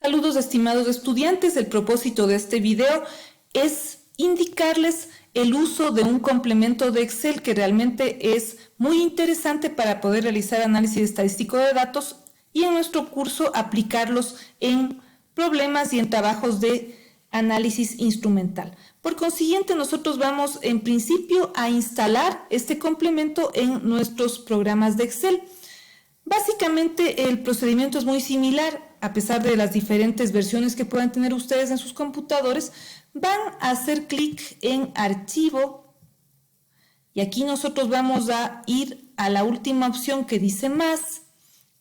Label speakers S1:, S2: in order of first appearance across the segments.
S1: Saludos estimados estudiantes, el propósito de este video es indicarles el uso de un complemento de Excel que realmente es muy interesante para poder realizar análisis estadístico de datos y en nuestro curso aplicarlos en problemas y en trabajos de análisis instrumental. Por consiguiente, nosotros vamos en principio a instalar este complemento en nuestros programas de Excel. Básicamente el procedimiento es muy similar, a pesar de las diferentes versiones que puedan tener ustedes en sus computadores. Van a hacer clic en Archivo y aquí nosotros vamos a ir a la última opción que dice Más.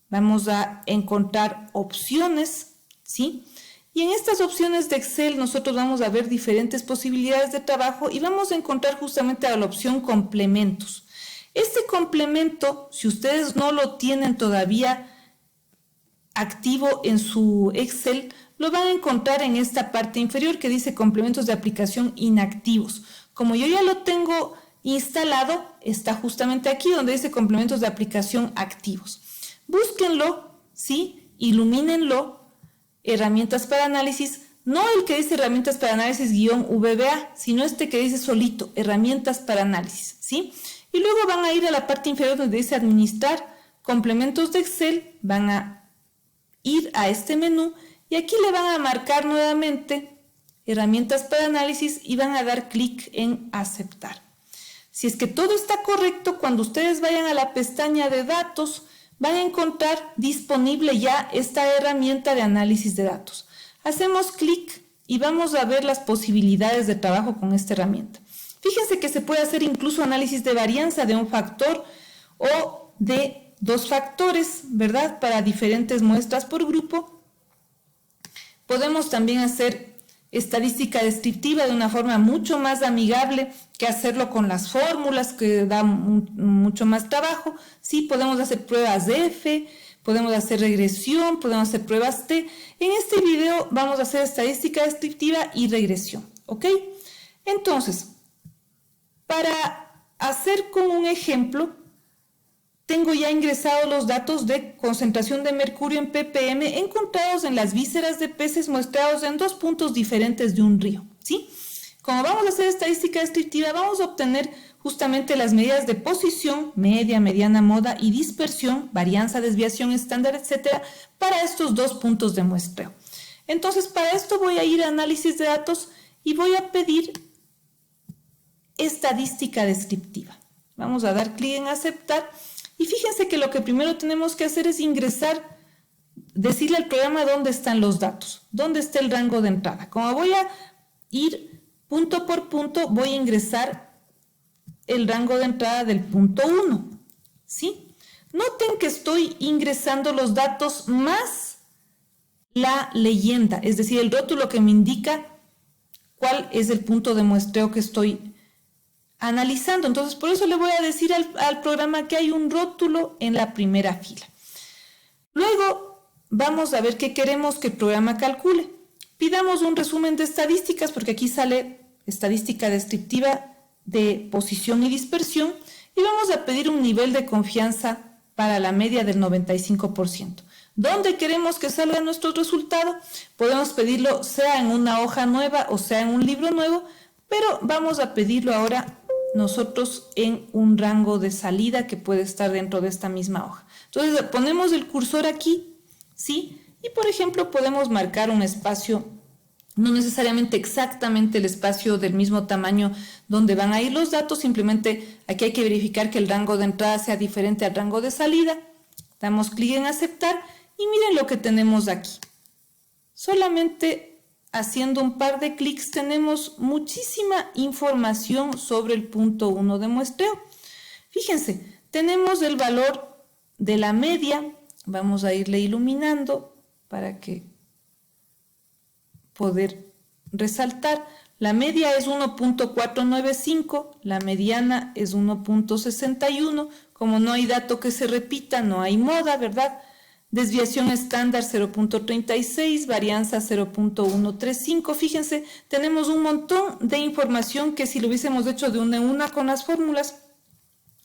S1: Vamos a encontrar opciones, ¿sí? Y en estas opciones de Excel nosotros vamos a ver diferentes posibilidades de trabajo y vamos a encontrar justamente a la opción Complementos. Este complemento, si ustedes no lo tienen todavía activo en su Excel, lo van a encontrar en esta parte inferior que dice complementos de aplicación inactivos. Como yo ya lo tengo instalado, está justamente aquí donde dice complementos de aplicación activos. Búsquenlo, ¿sí? Ilumínenlo, herramientas para análisis, no el que dice herramientas para análisis -VBA, sino este que dice solito, herramientas para análisis, ¿sí? Y luego van a ir a la parte inferior donde dice administrar complementos de Excel, van a ir a este menú y aquí le van a marcar nuevamente herramientas para análisis y van a dar clic en aceptar. Si es que todo está correcto, cuando ustedes vayan a la pestaña de datos, van a encontrar disponible ya esta herramienta de análisis de datos. Hacemos clic y vamos a ver las posibilidades de trabajo con esta herramienta. Fíjense que se puede hacer incluso análisis de varianza de un factor o de dos factores, ¿verdad? Para diferentes muestras por grupo. Podemos también hacer estadística descriptiva de una forma mucho más amigable que hacerlo con las fórmulas, que da mucho más trabajo. Sí, podemos hacer pruebas de F, podemos hacer regresión, podemos hacer pruebas T. En este video vamos a hacer estadística descriptiva y regresión, ¿ok? Entonces, para hacer con un ejemplo, tengo ya ingresados los datos de concentración de mercurio en ppm encontrados en las vísceras de peces muestrados en dos puntos diferentes de un río, ¿sí? Como vamos a hacer estadística descriptiva, vamos a obtener justamente las medidas de posición, media, mediana, moda y dispersión, varianza, desviación, estándar, etcétera, para estos dos puntos de muestreo. Entonces, para esto voy a ir a análisis de datos y voy a pedir estadística descriptiva. Vamos a dar clic en aceptar. Y fíjense que lo que primero tenemos que hacer es ingresar, decirle al programa dónde están los datos, dónde está el rango de entrada. Como voy a ir punto por punto, voy a ingresar el rango de entrada del punto 1, ¿sí? Noten que estoy ingresando los datos más la leyenda, es decir, el rótulo que me indica cuál es el punto de muestreo que estoy analizando. Entonces, por eso le voy a decir al programa que hay un rótulo en la primera fila. Luego, vamos a ver qué queremos que el programa calcule. Pidamos un resumen de estadísticas, porque aquí sale estadística descriptiva de posición y dispersión, y vamos a pedir un nivel de confianza para la media del 95%. ¿Dónde queremos que salga nuestro resultado? Podemos pedirlo sea en una hoja nueva o sea en un libro nuevo, pero vamos a pedirlo ahora nosotros en un rango de salida que puede estar dentro de esta misma hoja. Entonces ponemos el cursor aquí, ¿sí? Y por ejemplo podemos marcar un espacio, no necesariamente exactamente el espacio del mismo tamaño donde van a ir los datos, simplemente aquí hay que verificar que el rango de entrada sea diferente al rango de salida. Damos clic en aceptar y miren lo que tenemos aquí. Solamente haciendo un par de clics tenemos muchísima información sobre el punto 1 de muestreo. Fíjense, tenemos el valor de la media, vamos a irle iluminando para que poder resaltar. La media es 1.495, la mediana es 1.61, como no hay dato que se repita, no hay moda, ¿verdad? Desviación estándar 0.36, varianza 0.135. Fíjense, tenemos un montón de información que si lo hubiésemos hecho de una en una con las fórmulas,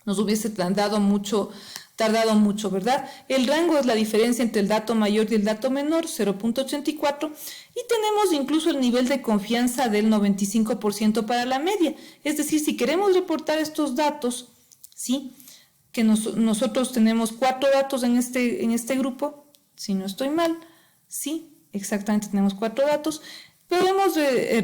S1: nos hubiese dado mucho tardado mucho, ¿verdad? El rango es la diferencia entre el dato mayor y el dato menor, 0.84, y tenemos incluso el nivel de confianza del 95% para la media. Es decir, si queremos reportar estos datos, ¿sí? Que nosotros tenemos 4 datos en este grupo, si no estoy mal, sí, exactamente tenemos 4 datos. Podemos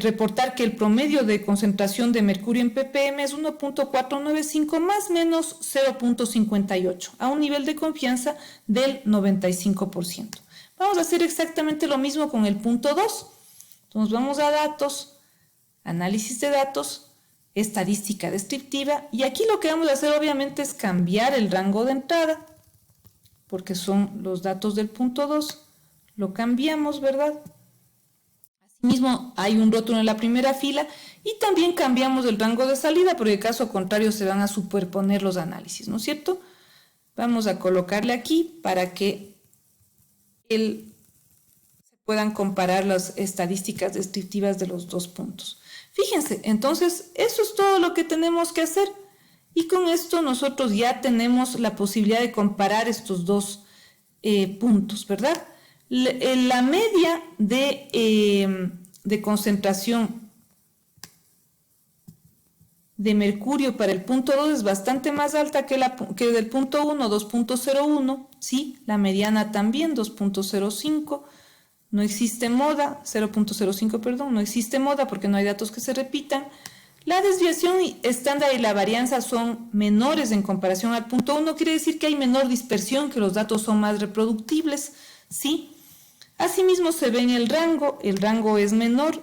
S1: reportar que el promedio de concentración de mercurio en ppm es 1.495 más menos 0.58 a un nivel de confianza del 95%. Vamos a hacer exactamente lo mismo con el punto 2. Entonces vamos a datos, análisis de datos, estadística descriptiva, y aquí lo que vamos a hacer obviamente es cambiar el rango de entrada, porque son los datos del punto 2, lo cambiamos, ¿verdad? Mismo hay un rótulo en la primera fila y también cambiamos el rango de salida, porque en caso contrario se van a superponer los análisis, ¿no es cierto? Vamos a colocarle aquí para que se puedan comparar las estadísticas descriptivas de los dos puntos. Fíjense, entonces eso es todo lo que tenemos que hacer, y con esto nosotros ya tenemos la posibilidad de comparar estos dos puntos, ¿verdad? La media de concentración de mercurio para el punto 2 es bastante más alta que del punto 1, 2.01, ¿sí? La mediana también, 2.05. No existe moda, 0.05, perdón, no existe moda porque no hay datos que se repitan. La desviación estándar y la varianza son menores en comparación al punto 1, quiere decir que hay menor dispersión, que los datos son más reproductibles, ¿sí? Asimismo se ve en el rango es menor,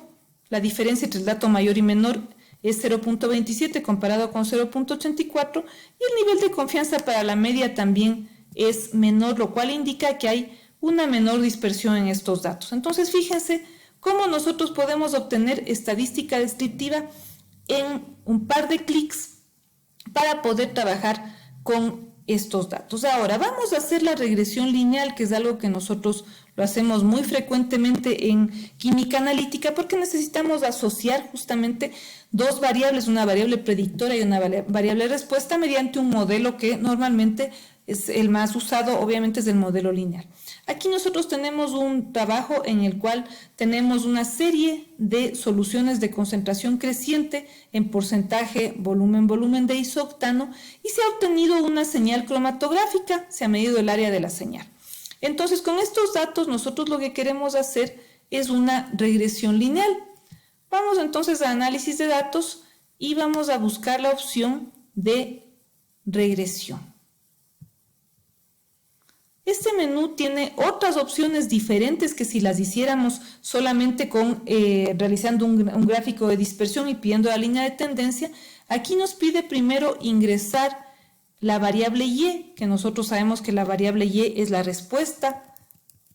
S1: la diferencia entre el dato mayor y menor es 0.27 comparado con 0.84, y el nivel de confianza para la media también es menor, lo cual indica que hay una menor dispersión en estos datos. Entonces fíjense cómo nosotros podemos obtener estadística descriptiva en un par de clics para poder trabajar con estos datos. Ahora vamos a hacer la regresión lineal, que es algo que nosotros lo hacemos muy frecuentemente en química analítica, porque necesitamos asociar justamente dos variables, una variable predictora y una variable respuesta, mediante un modelo que normalmente es el más usado, obviamente es el modelo lineal. Aquí nosotros tenemos un trabajo en el cual tenemos una serie de soluciones de concentración creciente en porcentaje, volumen de isooctano, y se ha obtenido una señal cromatográfica, se ha medido el área de la señal. Entonces, con estos datos nosotros lo que queremos hacer es una regresión lineal. Vamos entonces a análisis de datos y vamos a buscar la opción de regresión. Este menú tiene otras opciones diferentes que si las hiciéramos solamente realizando un gráfico de dispersión y pidiendo la línea de tendencia. Aquí nos pide primero ingresar la variable Y, que nosotros sabemos que la variable Y es la respuesta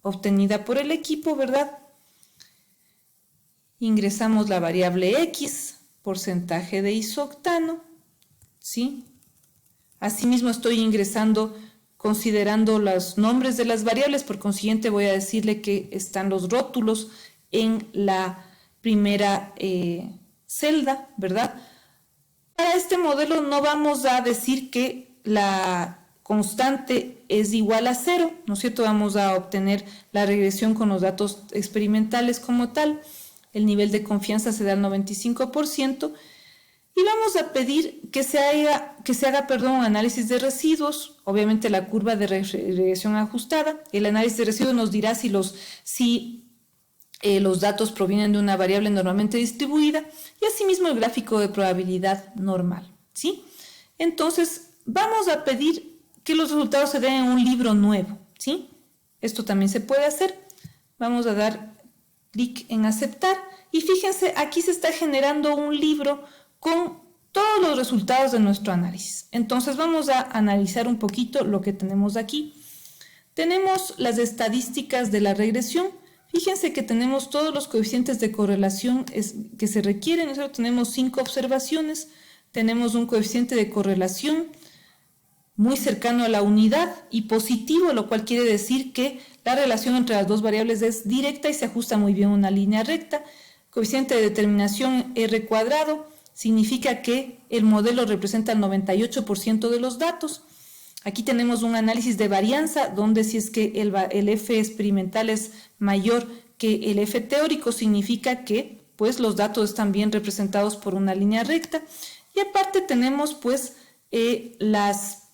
S1: obtenida por el equipo, ¿verdad? Ingresamos la variable X, porcentaje de isooctano, ¿sí? Asimismo estoy ingresando considerando los nombres de las variables, por consiguiente voy a decirle que están los rótulos en la primera celda, ¿verdad? Para este modelo no vamos a decir que la constante es igual a 0, ¿no es cierto? Vamos a obtener la regresión con los datos experimentales como tal. El nivel de confianza se da al 95%. Y vamos a pedir que se haga análisis de residuos, obviamente la curva de regresión ajustada. El análisis de residuos nos dirá si los datos provienen de una variable normalmente distribuida, y asimismo el gráfico de probabilidad normal, ¿sí? Entonces, vamos a pedir que los resultados se den en un libro nuevo, ¿sí? Esto también se puede hacer. Vamos a dar clic en aceptar y fíjense, aquí se está generando un libro con todos los resultados de nuestro análisis. Entonces vamos a analizar un poquito lo que tenemos aquí. Tenemos las estadísticas de la regresión. Fíjense que tenemos todos los coeficientes de correlación que se requieren. Nosotros tenemos 5 observaciones. Tenemos un coeficiente de correlación muy cercano a la unidad y positivo, lo cual quiere decir que la relación entre las dos variables es directa y se ajusta muy bien a una línea recta. Coeficiente de determinación R cuadrado significa que el modelo representa el 98% de los datos. Aquí tenemos un análisis de varianza donde si es que el F experimental es mayor que el F teórico, significa que pues los datos están bien representados por una línea recta. Y aparte tenemos pues las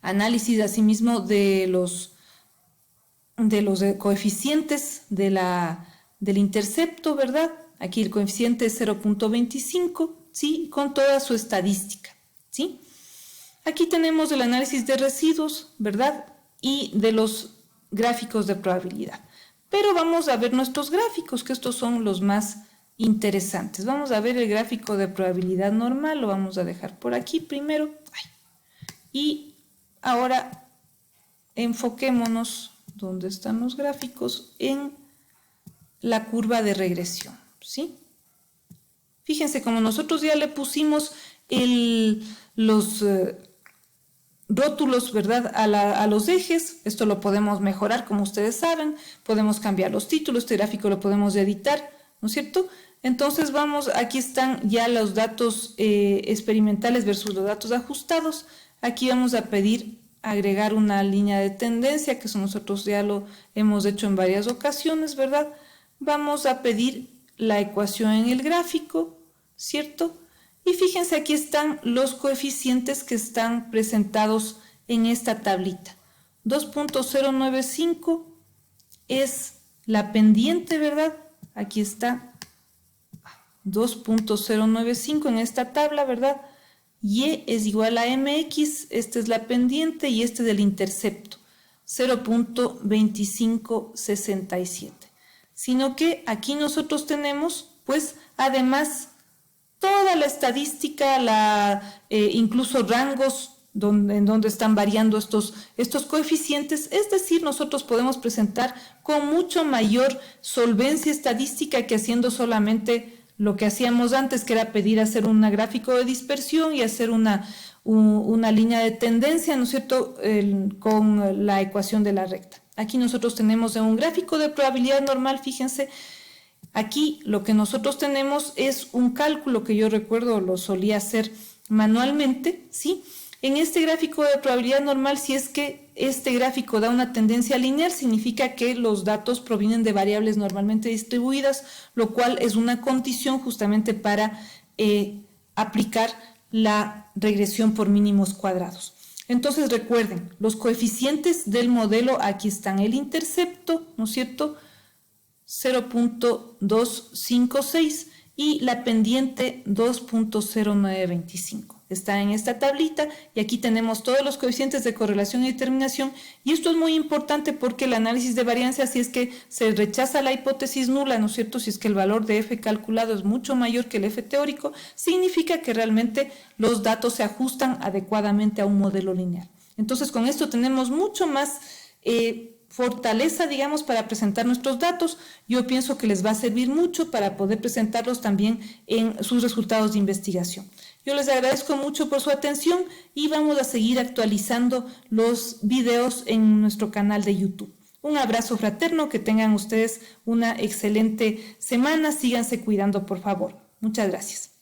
S1: análisis asimismo de los coeficientes del intercepto, ¿verdad? Aquí el coeficiente es 0.25, ¿sí? Con toda su estadística, ¿sí? Aquí tenemos el análisis de residuos, ¿verdad? Y de los gráficos de probabilidad. Pero vamos a ver nuestros gráficos, que estos son los más interesantes. Vamos a ver el gráfico de probabilidad normal, lo vamos a dejar por aquí primero. Y ahora enfoquémonos, ¿dónde están los gráficos? En la curva de regresión, ¿sí? Fíjense, como nosotros ya le pusimos los rótulos, ¿verdad? A los ejes, esto lo podemos mejorar, como ustedes saben, podemos cambiar los títulos, este gráfico lo podemos editar, ¿no es cierto? Entonces aquí están ya los datos experimentales versus los datos ajustados. Aquí vamos a pedir agregar una línea de tendencia, que eso nosotros ya lo hemos hecho en varias ocasiones, ¿verdad? Vamos a pedir la ecuación en el gráfico, ¿cierto? Y fíjense, aquí están los coeficientes que están presentados en esta tablita. 2.095 es la pendiente, ¿verdad? Aquí está 2.095 en esta tabla, ¿verdad? Y es igual a mx, esta es la pendiente y este es el intercepto, 0.2567. Sino que aquí nosotros tenemos, pues, además, toda la estadística, incluso rangos en donde están variando estos coeficientes. Es decir, nosotros podemos presentar con mucho mayor solvencia estadística que haciendo solamente lo que hacíamos antes, que era pedir hacer un gráfico de dispersión y hacer una línea de tendencia, ¿no es cierto?, con la ecuación de la recta. Aquí nosotros tenemos en un gráfico de probabilidad normal, fíjense, aquí lo que nosotros tenemos es un cálculo que yo recuerdo lo solía hacer manualmente, ¿sí? En este gráfico de probabilidad normal, si es que este gráfico da una tendencia lineal, significa que los datos provienen de variables normalmente distribuidas, lo cual es una condición justamente para aplicar la regresión por mínimos cuadrados. Entonces recuerden, los coeficientes del modelo, aquí están el intercepto, ¿no es cierto?, 0.256 y la pendiente 2.0925. Está en esta tablita y aquí tenemos todos los coeficientes de correlación y determinación, y esto es muy importante porque el análisis de varianza, si es que se rechaza la hipótesis nula, ¿no es cierto?, si es que el valor de F calculado es mucho mayor que el F teórico, significa que realmente los datos se ajustan adecuadamente a un modelo lineal. Entonces con esto tenemos mucho más fortaleza, digamos, para presentar nuestros datos. Yo pienso que les va a servir mucho para poder presentarlos también en sus resultados de investigación. Yo les agradezco mucho por su atención y vamos a seguir actualizando los videos en nuestro canal de YouTube. Un abrazo fraterno, que tengan ustedes una excelente semana, síganse cuidando, por favor. Muchas gracias.